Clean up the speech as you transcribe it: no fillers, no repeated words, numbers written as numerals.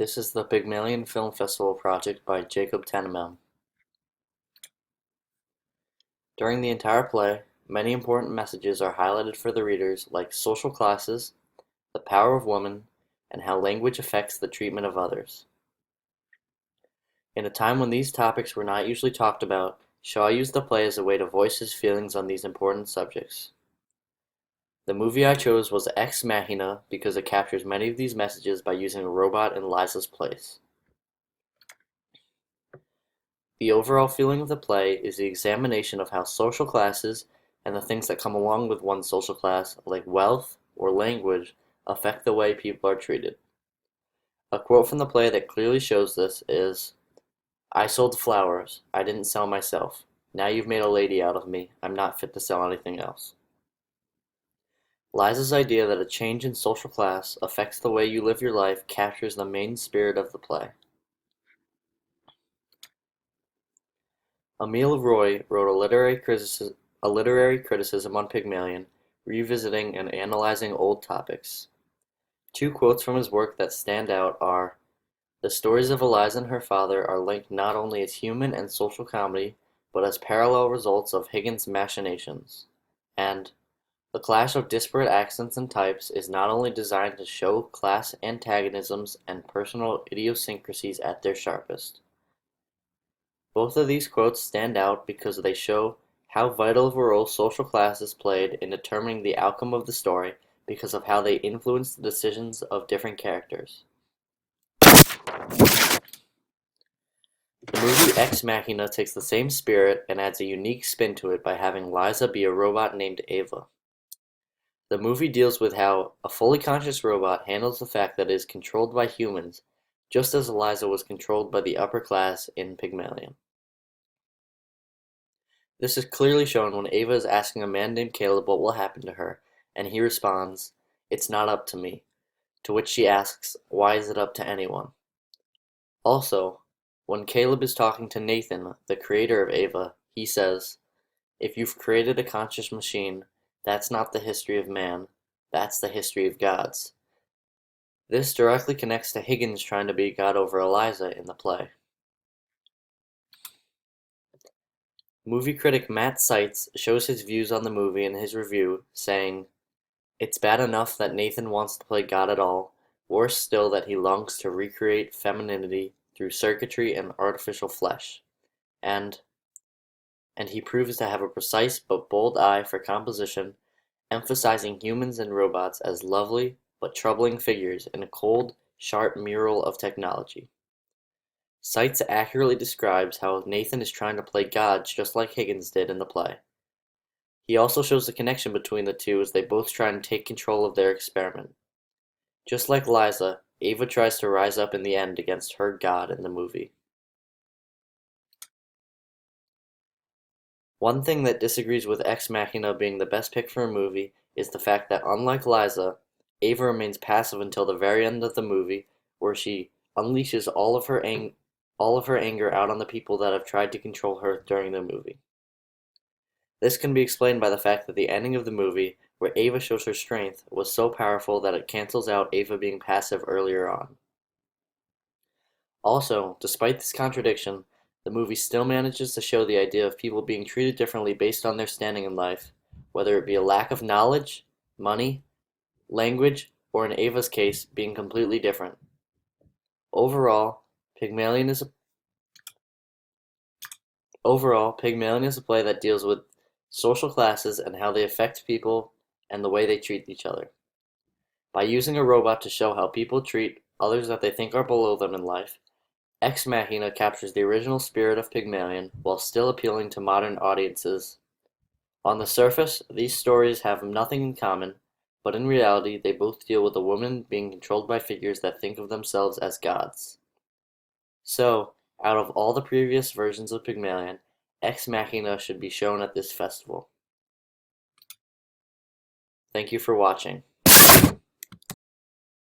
This is the Pygmalion Film Festival project by Jacob Tenenbaum. During the entire play, many important messages are highlighted for the readers, like social classes, the power of woman, and how language affects the treatment of others. In a time when these topics were not usually talked about, Shaw used the play as a way to voice his feelings on these important subjects. The movie I chose was Ex Machina because it captures many of these messages by using a robot in Liza's place. The overall feeling of the play is the examination of how social classes and the things that come along with one's social class, like wealth or language, affect the way people are treated. A quote from the play that clearly shows this is, "I sold flowers. I didn't sell myself. Now you've made a lady out of me. I'm not fit to sell anything else." Liza's idea that a change in social class affects the way you live your life captures the main spirit of the play. Emile Roy wrote a literary criticism on Pygmalion, revisiting and analyzing old topics. Two quotes from his work that stand out are, "The stories of Eliza and her father are linked not only as human and social comedy, but as parallel results of Higgins' machinations," and "The clash of disparate accents and types is not only designed to show class antagonisms and personal idiosyncrasies at their sharpest." Both of these quotes stand out because they show how vital of a role social classes played in determining the outcome of the story because of how they influenced the decisions of different characters. The movie Ex Machina takes the same spirit and adds a unique spin to it by having Liza be a robot named Ava. The movie deals with how a fully conscious robot handles the fact that it is controlled by humans, just as Eliza was controlled by the upper class in Pygmalion. This is clearly shown when Ava is asking a man named Caleb what will happen to her, and he responds, "It's not up to me," to which she asks, "Why is it up to anyone?" Also, when Caleb is talking to Nathan, the creator of Ava, he says, "If you've created a conscious machine, that's not the history of man, that's the history of gods." This directly connects to Higgins trying to be God over Eliza in the play. Movie critic Matt Seitz shows his views on the movie in his review, saying, "It's bad enough that Nathan wants to play God at all, worse still that he longs to recreate femininity through circuitry and artificial flesh, and he proves to have a precise but bold eye for composition, emphasizing humans and robots as lovely but troubling figures in a cold, sharp mural of technology." Seitz accurately describes how Nathan is trying to play God just like Higgins did in the play. He also shows the connection between the two as they both try and take control of their experiment. Just like Liza, Ava tries to rise up in the end against her God in the movie. One thing that disagrees with Ex Machina being the best pick for a movie is the fact that unlike Liza, Ava remains passive until the very end of the movie, where she unleashes all of her anger out on the people that have tried to control her during the movie. This can be explained by the fact that the ending of the movie, where Ava shows her strength, was so powerful that it cancels out Ava being passive earlier on. Also, despite this contradiction, the movie still manages to show the idea of people being treated differently based on their standing in life, whether it be a lack of knowledge, money, language, or in Ava's case, being completely different. Overall, Pygmalion is a play that deals with social classes and how they affect people and the way they treat each other. By using a robot to show how people treat others that they think are below them in life, Ex Machina captures the original spirit of Pygmalion while still appealing to modern audiences. On the surface, these stories have nothing in common, but in reality they both deal with a woman being controlled by figures that think of themselves as gods. So, out of all the previous versions of Pygmalion, Ex Machina should be shown at this festival. Thank you for watching.